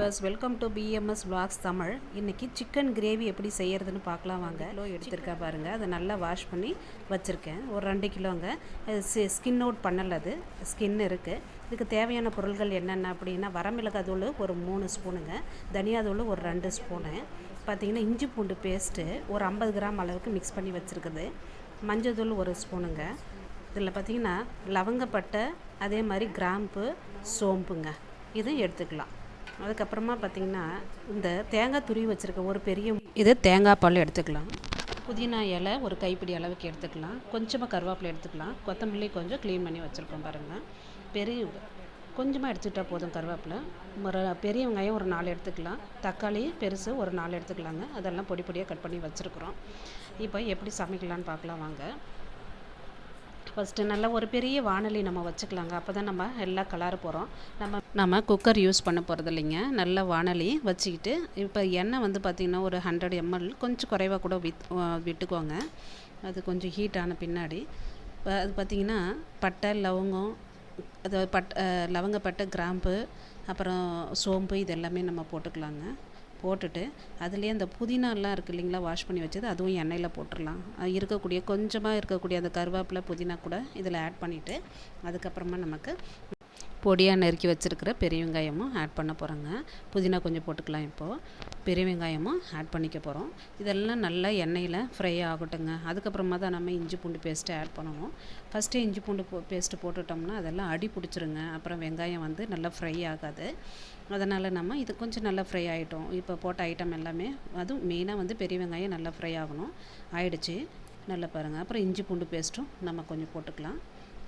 Viewers, welcome to BMS vlogs Tamil. இன்றைக்கி chicken gravy எப்படி செய்கிறதுன்னு பார்க்கலாம் வாங்க. கிலோ எடுத்துருக்கேன் பாருங்கள். அதை நல்லா வாஷ் பண்ணி வச்சுருக்கேன். ஒரு 2 கிலோங்க. ஸ்கின் அவுட் பண்ணலை, அது ஸ்கின் இருக்குது. இதுக்கு தேவையான பொருட்கள் என்னென்ன அப்படின்னா, வரமிளகாய் தூள் ஒரு 3 ஸ்பூனுங்க, தனியா தூள் ஒரு 2 ஸ்பூனு, பார்த்திங்கன்னா இஞ்சி பூண்டு பேஸ்ட்டு ஒரு 50 கிராம் அளவுக்கு மிக்ஸ் பண்ணி வச்சுருக்குது, மஞ்சள் தூள் 1 ஸ்பூனுங்க. இதில் பார்த்திங்கன்னா லவங்கப்பட்டை, அதே மாதிரி கிராம்பு, சோம்புங்க, இதுவும் எடுத்துக்கலாம். அதுக்கப்புறமா பார்த்திங்கன்னா இந்த தேங்காய் துருவி வச்சுருக்க ஒரு பெரிய இது தேங்காய் பால் எடுத்துக்கலாம். புதினா இலை ஒரு கைப்பிடி அளவுக்கு எடுத்துக்கலாம். கொஞ்சமாக கருவேப்பிலை எடுத்துக்கலாம். கொத்தமல்லி கொஞ்சம் க்ளீன் பண்ணி வச்சுருக்கோம் பாருங்கள். கொஞ்சமாக எடுத்துக்கிட்டால் போதும். கருவேப்பிலை ஒரு பெரிய வெங்காயம் ஒரு 4 எடுத்துக்கலாம். தக்காளி பெருசு ஒரு 4 எடுத்துக்கலாங்க. அதெல்லாம் பொடி பொடியாக கட் பண்ணி வச்சுருக்குறோம். இப்போ எப்படி சமைக்கலான்னு பார்க்கலாம் வாங்க. ஃபஸ்ட்டு நல்லா ஒரு பெரிய வாணலி நம்ம வச்சுக்கலாங்க. அப்போ தான் நம்ம எல்லாம் கலர போகிறோம். நம்ம குக்கர் யூஸ் பண்ண போகிறது இல்லைங்க. நல்ல வாணலி வச்சுக்கிட்டு, இப்போ எண்ணெய் வந்து பார்த்திங்கன்னா ஒரு 100 ml கொஞ்சம் குறைவாக கூட விட்டுக்கோங்க. அது கொஞ்சம் ஹீட் ஆன பின்னாடி அது பார்த்திங்கன்னா பட்டை, லவங்கம், அது லவங்கப்பட்டை, கிராம்பு, அப்புறம் சோம்பு, இது எல்லாமே நம்ம போட்டுக்கலாங்க. போட்டுட்டு அதுலேயே அந்த புதினாலாம் இருக்குது இல்லைங்களா, வாஷ் பண்ணி வச்சது, அதுவும் எண்ணெயில் போட்டுடலாம். கொஞ்சமாக இருக்கக்கூடிய அந்த கருவேப்பிலை, புதினா கூட இதில் ஆட் பண்ணிவிட்டு, அதுக்கப்புறமா நமக்கு பொடியாக நறுக்கி வச்சுருக்கிற பெரிய வெங்காயமும் ஆட் பண்ண போகிறோங்க. புதினா கொஞ்சம் போட்டுக்கலாம். இப்போது பெரிய வெங்காயமும் ஆட் பண்ணிக்க போகிறோம். இதெல்லாம் நல்லா எண்ணெயில் ஃப்ரை ஆகட்டுங்க. அதுக்கப்புறமா தான் நம்ம இஞ்சி பூண்டு பேஸ்ட்டு ஆட் பண்ணணும். ஃபஸ்ட்டே இஞ்சி பூண்டு பேஸ்ட்டு போட்டுட்டோம்னா அதெல்லாம் அடி பிடிச்சிருங்க. அப்புறம் வெங்காயம் வந்து நல்லா ஃப்ரை ஆகாது. அதனால் நம்ம இது கொஞ்சம் நல்லா ஃப்ரை ஆகிட்டோம். இப்போ போட்ட ஐட்டம் எல்லாமே, அதுவும் மெயினாக வந்து பெரிய வெங்காயம் நல்லா ஃப்ரை ஆகணும். ஆயிடுச்சு, நல்லா பாருங்கள். அப்புறம் இஞ்சி பூண்டு பேஸ்ட்டும் நம்ம கொஞ்சம் போட்டுக்கலாம்.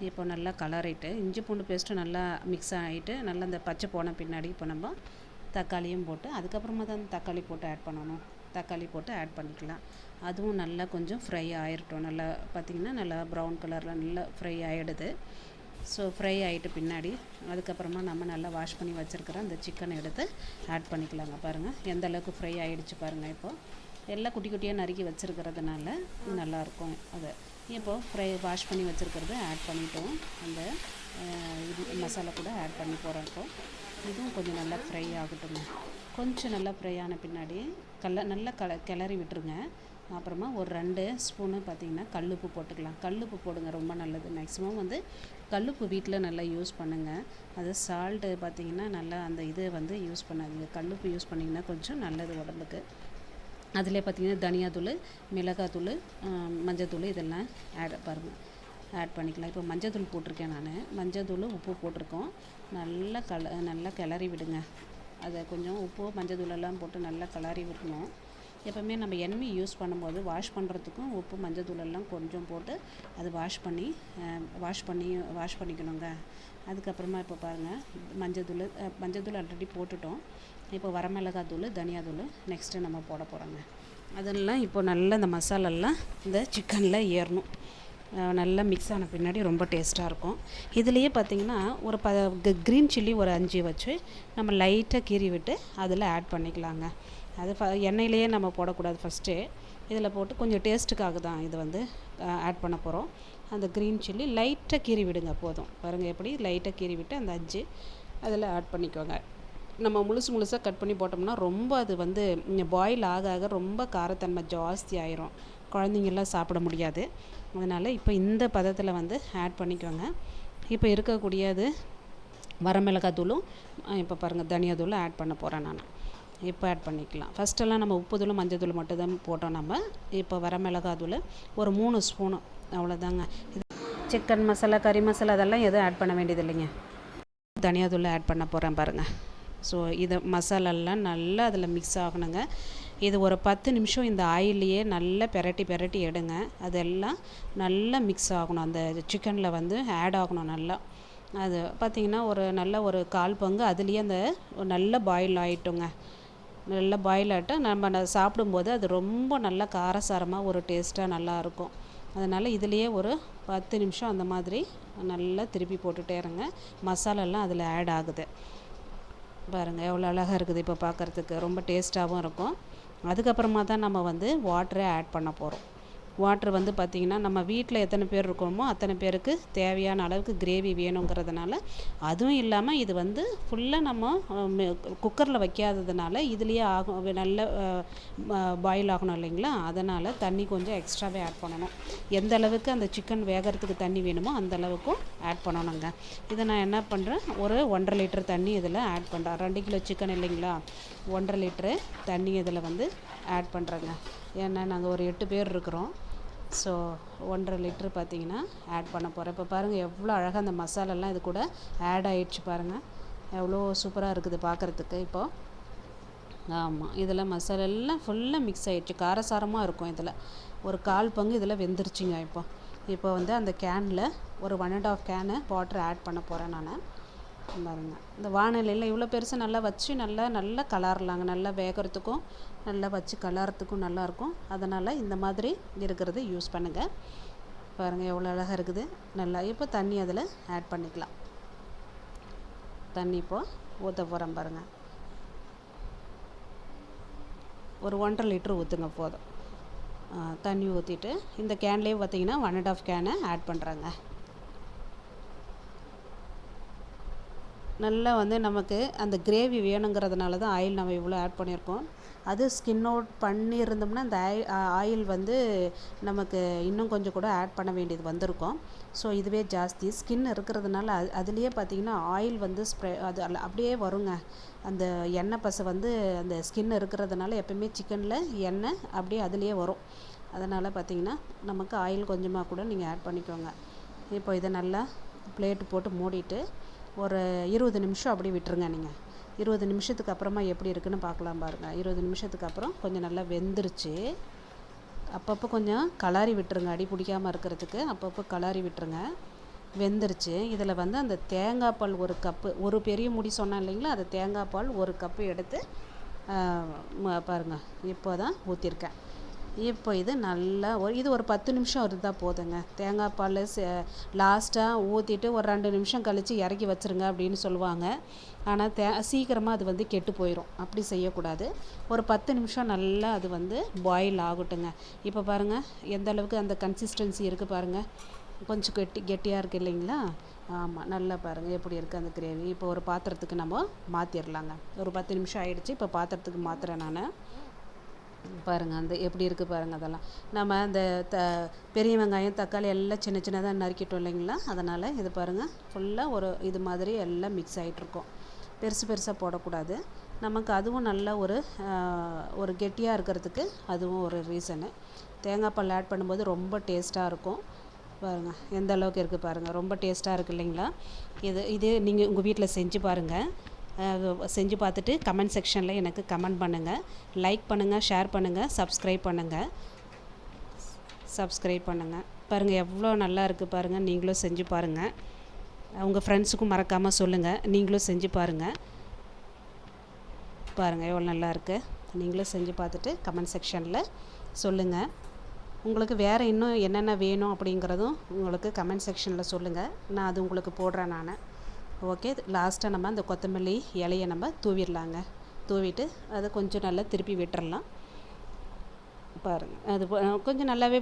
இப்போ நல்லா கலரிட்டு இஞ்சி பூண்டு பேஸ்ட்டும் நல்லா மிக்ஸ் ஆகிட்டு, நல்லா அந்த பச்சை போன பின்னாடி இப்போ நம்ம தக்காளியும் போட்டு, அதுக்கப்புறமா தான் தக்காளி போட்டு ஆட் பண்ணணும். தக்காளி போட்டு ஆட் பண்ணிக்கலாம். அதுவும் நல்லா கொஞ்சம் ஃப்ரை ஆகிடட்டும். நல்லா பார்த்திங்கன்னா நல்லா ப்ரௌன் கலரில் நல்லா ஃப்ரை ஆகிடுது. ஸோ ஃப்ரை ஆகிட்டு பின்னாடி அதுக்கப்புறமா நம்ம நல்லா வாஷ் பண்ணி வச்சுருக்கிற அந்த சிக்கனை எடுத்து ஆட் பண்ணிக்கலாங்க. பாருங்கள் எந்த அளவுக்கு ஃப்ரை ஆகிடுச்சு பாருங்கள். இப்போது எல்லாம் குட்டி குட்டியாக நறுக்கி வச்சுருக்கிறதுனால நல்லாயிருக்கும். அதை இப்போது வாஷ் பண்ணி வச்சுருக்கிறத ஆட் பண்ணிட்டோம். அந்த மசாலா கூட ஆட் பண்ணி போகிறோம். இப்போது இதுவும் கொஞ்சம் நல்லா ஃப்ரை ஆகட்டுங்க. கொஞ்சம் நல்லா ஃப்ரை ஆன பின்னாடி நல்லா கிளறி விட்டுருங்க. அப்புறமா ஒரு 2 ஸ்பூனு பார்த்திங்கன்னா கல்லுப்பு போட்டுக்கலாம். கல்லுப்பு போடுங்க, ரொம்ப நல்லது. மேக்ஸிமம் வந்து கல்லுப்பு வீட்டில் நல்லா யூஸ் பண்ணுங்கள். அது சால்ட்டு பார்த்திங்கன்னா நல்லா அந்த இது வந்து யூஸ் பண்ணாதீங்க. கல்லுப்பு யூஸ் பண்ணிங்கன்னா கொஞ்சம் நல்லது உடம்புக்கு. அதிலே பார்த்திங்கன்னா தனியாத்தூள், மிளகாத்தூள், மஞ்சத்தூள் இதெல்லாம் ஆட் பண்ணிக்கலாம். இப்போ மஞ்சத்தூள் போட்டிருக்கேன் நான். மஞ்சத்தூள், உப்பு போட்டிருக்கோம். நல்லா கிளறி விடுங்க. அதை கொஞ்சம் உப்பு மஞ்சத்தூளெல்லாம் போட்டு நல்லா கிளறி விடணும். எப்போவுமே நம்ம எண்ணெய் யூஸ் பண்ணும்போது வாஷ் பண்ணுறதுக்கும் உப்பு மஞ்சத்தூளெல்லாம் கொஞ்சம் போட்டு அது வாஷ் பண்ணிக்கணுங்க. அதுக்கப்புறமா இப்போ பாருங்கள், மஞ்சத்தூள் ஆல்ரெடி போட்டுட்டோம். இப்போ வரமிளகாய் தூள், தனியாத்தூள் நெக்ஸ்ட்டு நம்ம போட போகிறோங்க. அதெல்லாம் இப்போ நல்லா இந்த மசாலெல்லாம் இந்த சிக்கனில் ஏறணும். நல்லா மிக்ஸ் ஆன பின்னாடி ரொம்ப டேஸ்ட்டாக இருக்கும். இதுலேயே பார்த்திங்கன்னா ஒரு க்ரீன் சில்லி ஒரு 5 வச்சு நம்ம லைட்டாக கீறி விட்டு அதில் ஆட் பண்ணிக்கலாங்க. அது எண்ணெயிலேயே நம்ம போடக்கூடாது. ஃபஸ்ட்டு இதில் போட்டு கொஞ்சம் டேஸ்ட்டுக்காக தான் இது வந்து ஆட் பண்ண போகிறோம். அந்த க்ரீன் சில்லி லைட்டாக கீறி விடுங்க, போதும். பாருங்கள் எப்படி லைட்டாக கீறி விட்டு அந்த 5 அதில் ஆட் பண்ணிக்கோங்க. நம்ம முழுசாக கட் பண்ணி போட்டோம்னா ரொம்ப அது வந்து பாயில் ஆக ரொம்ப காரத்தன்மை ஜாஸ்தி ஆயிரும். குழந்தைங்கள்லாம் சாப்பிட முடியாது. அதனால் இப்போ இந்த பதத்தில் வந்து ஆட் பண்ணிக்கோங்க. இப்போ இருக்கக்கூடியது வரமிளகாய் தூளும், இப்போ பாருங்கள் தனியாத்தூளும் ஆட் பண்ண போகிறேன் நான். இப்போ ஆட் பண்ணிக்கலாம். ஃபஸ்ட்டெல்லாம் நம்ம உப்பு தூள், மஞ்சள் தூள் மட்டும் தான் போட்டோம் நம்ம. இப்போ வரமிளகாய் தூள் ஒரு 3 ஸ்பூனு, அவ்வளோதாங்க. இது சிக்கன் மசாலா, கறி மசாலா அதெல்லாம் எதுவும் ஆட் பண்ண வேண்டியது இல்லைங்க. தனியாத்தூள் ஆட் பண்ண போகிறேன் பாருங்கள். ஸோ இதை மசாலாலாம் நல்லா அதில் மிக்ஸ் ஆகணுங்க. இது ஒரு 10 நிமிஷம் இந்த ஆயிலையே நல்லா பெரட்டி எடுங்க. அதெல்லாம் நல்லா மிக்ஸ் ஆகணும். அந்த சிக்கனில் வந்து ஆட் ஆகணும் நல்லா. அது பார்த்திங்கன்னா ஒரு நல்ல ஒரு 1/4 பங்கு அதுலேயே அந்த நல்லா பாயில் ஆகிட்டோங்க. நல்லா பாயில் ஆகிட்டால் நம்ம சாப்பிடும்போது அது ரொம்ப நல்லா காரசாரமாக ஒரு டேஸ்ட்டாக நல்லாயிருக்கும். அதனால் இதுலேயே ஒரு 10 நிமிஷம் அந்த மாதிரி நல்லா திருப்பி போட்டுகிட்டே இருங்க. மசாலாலாம் அதில் ஆட் ஆகுது பாருங்கள், எவ்வளோ அழகாக இருக்குது. இப்போ பார்க்குறதுக்கு ரொம்ப டேஸ்ட்டாகவும் இருக்கும். அதுக்கப்புறமா தான் நம்ம வந்து வாட்டரை ஆட் பண்ண போகிறோம். வாட்ரு வந்து பார்த்திங்கன்னா நம்ம வீட்டில் எத்தனை பேர் இருக்கோமோ அத்தனை பேருக்கு தேவையான அளவுக்கு கிரேவி வேணுங்கிறதுனால, அதுவும் இல்லாமல் இது வந்து ஃபுல்லாக நம்ம குக்கரில் வைக்காததுனால இதுலேயே ஆகும், நல்ல பாயில் ஆகணும் இல்லைங்களா, அதனால் தண்ணி கொஞ்சம் எக்ஸ்ட்ராவே ஆட் பண்ணணும். எந்த அளவுக்கு அந்த சிக்கன் வேகிறதுக்கு தண்ணி வேணுமோ அந்த அளவுக்கும் ஆட் பண்ணணுங்க. இதை நான் என்ன பண்ணுறேன், ஒரு 1.5 லிட்டர் தண்ணி இதில் ஆட் பண்ணுறேன். 2 கிலோ சிக்கன் இல்லைங்களா, 1.5 லிட்டரு தண்ணி இதில் வந்து ஆட் பண்ணுறேங்க. ஏன்னா நாங்கள் ஒரு 8 பேர் இருக்கிறோம். ஸோ 1.5 லிட்டரு பார்த்திங்கன்னா ஆட் பண்ண போகிறேன். இப்போ பாருங்கள் எவ்வளோ அழகாக அந்த மசாலாலாம் இது கூட ஆட் ஆகிடுச்சு பாருங்கள், எவ்வளோ சூப்பராக இருக்குது பார்க்குறதுக்கு. இப்போது ஆமாம், இதில் மசாலா எல்லாம் ஃபுல்லாக மிக்ஸ் ஆகிடுச்சு, காரசாரமாக இருக்கும். இதில் ஒரு 1/4 பங்கு இதில் வெந்துருச்சுங்க. இப்போ வந்து அந்த கேனில் ஒரு 1.5 கேனு வாட்டர் ஆட் பண்ண போகிறேன் நான். பாருங்க, இந்த வானிலையில் இவ்வளோ பெருசு நல்லா வச்சு நல்லா கலரலாங்க. நல்லா வேகிறதுக்கும் நல்லா வச்சு கலரத்துக்கும் நல்லாயிருக்கும். அதனால் இந்த மாதிரி இருக்கிறது யூஸ் பண்ணுங்கள். பாருங்கள் எவ்வளோ அழகாக இருக்குது. நல்லா இப்போ தண்ணி அதில் ஆட் பண்ணிக்கலாம். தண்ணி இப்போது ஊற்ற போகிறேன் பாருங்கள். ஒரு 1.5 லிட்டர் ஊற்றுங்க போதும். தண்ணி ஊற்றிட்டு இந்த கேன்லேயே பார்த்திங்கன்னா 1.5 கேனை ஆட் பண்ணுறாங்க. நல்லா வந்து நமக்கு அந்த கிரேவி வேணுங்கிறதுனால தான் ஆயில் நம்ம இவ்வளோ ஆட் பண்ணியிருக்கோம். அது ஸ்கின் அவுட் பண்ணியிருந்தோம்னா அந்த ஆயில் வந்து நமக்கு இன்னும் கொஞ்சம் கூட ஆட் பண்ண வேண்டியது வந்திருக்கும். ஸோ இதுவே ஜாஸ்தி ஸ்கின் இருக்கிறதுனால அதுலேயே பார்த்திங்கன்னா ஆயில் வந்து அது அப்படியே வருங்க. அந்த எண்ணெய் பசை வந்து அந்த ஸ்கின் இருக்கிறதுனால எப்போயுமே சிக்கனில் எண்ணெய் அப்படியே அதுலேயே வரும். அதனால் பார்த்திங்கன்னா நமக்கு ஆயில் கொஞ்சமாக கூட நீங்கள் ஆட் பண்ணிக்கோங்க. இப்போ இதை நல்லா பிளேட்டு போட்டு மூடிட்டு ஒரு 20 நிமிஷம் அப்படி விட்டுருங்க. நீங்கள் 20 நிமிஷத்துக்கு அப்புறமா எப்படி இருக்குன்னு பார்க்கலாம் பாருங்கள். 20 நிமிஷத்துக்கு அப்புறம் கொஞ்சம் நல்லா வெந்துருச்சு. அப்பப்போ கொஞ்சம் கலாரி விட்டுருங்க, அடி பிடிக்காமல் இருக்கிறதுக்கு அப்பப்போ கலாரி விட்டுருங்க. வெந்துருச்சு. இதில் வந்து அந்த தேங்காய் பால் 1 கப்பு, ஒரு பெரிய முடி சொன்னேன் இல்லைங்களா, அது தேங்காய் பால் 1 கப்பு எடுத்து பாருங்கள் இப்போ தான் ஊற்றிருக்கேன். இப்போ இது நல்லா இது ஒரு 10 நிமிஷம் இருந்தால் போதுங்க. தேங்காய் பால் லாஸ்ட்டாக ஊற்றிட்டு ஒரு 2 நிமிஷம் கழித்து இறக்கி வச்சுருங்க அப்படின்னு சொல்லுவாங்க. ஆனால் சீக்கிரமாக அது வந்து கெட்டு போயிடும். அப்படி செய்யக்கூடாது. ஒரு 10 நிமிஷம் நல்லா அது வந்து பாயில் ஆகட்டுங்க. இப்போ பாருங்கள் எந்த அளவுக்கு அந்த கன்சிஸ்டன்சி இருக்குது பாருங்கள். கொஞ்சம் கெட்டியாக இருக்குது இல்லைங்களா. ஆமாம், நல்லா பாருங்கள் எப்படி இருக்குது அந்த கிரேவி. இப்போ ஒரு பாத்திரத்துக்கு நம்ம மாற்றிடலாங்க. ஒரு 10 நிமிஷம் ஆகிடுச்சு. இப்போ பாத்திரத்துக்கு மாற்றுறேன் நான். பாருங்கள் அந்த எப்படி இருக்குது பாருங்கள். அதெல்லாம் நம்ம அந்த பெரிய வெங்காயம் தக்காளி எல்லாம் சின்ன சின்னதாக நறுக்கிட்டோம் இல்லைங்களா, அதனால் இது பாருங்கள் ஃபுல்லாக ஒரு இது மாதிரி எல்லாம் மிக்ஸ் ஆகிட்ருக்கோம். பெருசாக போடக்கூடாது. நமக்கு அதுவும் நல்ல ஒரு கெட்டியாக இருக்கிறதுக்கு அதுவும் ஒரு ரீசனு. தேங்காய் பால் ஆட் பண்ணும்போது ரொம்ப டேஸ்ட்டாக இருக்கும். பாருங்கள் எந்த அளவுக்கு இருக்குது பாருங்கள், ரொம்ப டேஸ்ட்டாக இருக்குது இல்லைங்களா. இது நீங்கள் உங்கள் வீட்டில் செஞ்சு பாருங்கள். செஞ்சு பார்த்துட்டு கமெண்ட் செக்ஷனில் எனக்கு கமெண்ட் பண்ணுங்கள். லைக் பண்ணுங்கள், ஷேர் பண்ணுங்கள், சப்ஸ்கிரைப் பண்ணுங்கள். பாருங்கள் எவ்வளோ நல்லா இருக்குது பாருங்கள். நீங்களும் செஞ்சு பாருங்கள். உங்கள் ஃப்ரெண்ட்ஸுக்கும் மறக்காமல் சொல்லுங்கள். நீங்களும் செஞ்சு பாருங்கள். எவ்வளோ நல்லா இருக்குது. நீங்களும் செஞ்சு பார்த்துட்டு கமெண்ட் செக்ஷனில் சொல்லுங்கள். உங்களுக்கு வேறு இன்னும் என்னென்ன வேணும் அப்படிங்கிறதும் உங்களுக்கு கமெண்ட் செக்ஷனில் சொல்லுங்கள். நான் அது உங்களுக்கு போடுறேன் நான். ஓகே, லாஸ்ட்டாக நம்ம அந்த கொத்தமல்லி இலையை நம்ம தூவிடலாங்க. தூவிட்டு அதை கொஞ்சம் நல்லா திருப்பி விட்டுறலாம். பாருங்கள் அது கொஞ்சம் நல்லாவே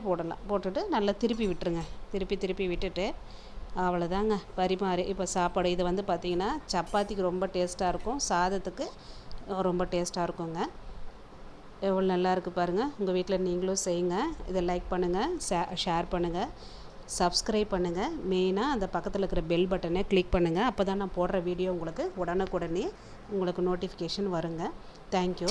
போட்டுட்டு நல்லா திருப்பி விட்டுருங்க. திருப்பி விட்டுட்டு அவ்வளோதாங்க, பரிமாறி. இப்போ சாப்பாடு இது வந்து பார்த்திங்கன்னா சப்பாத்திக்கு ரொம்ப டேஸ்ட்டாக இருக்கும், சாதத்துக்கு ரொம்ப டேஸ்ட்டாக இருக்குங்க. எவ்வளோ நல்லா இருக்குது பாருங்கள். உங்கள் வீட்டில் நீங்களும் செய்யுங்க. இதை லைக் பண்ணுங்கள், ஷேர் பண்ணுங்கள், சப்ஸ்கிரைப் பண்ணுங்கள். மெயினாக அந்த பக்கத்தில் இருக்கிற பெல் பட்டனை கிளிக் பண்ணுங்கள். அப்போ தான் நான் போடுற வீடியோ உங்களுக்கு உடனுக்குடனே உங்களுக்கு நோட்டிஃபிகேஷன் வருங்க. தேங்க்யூ.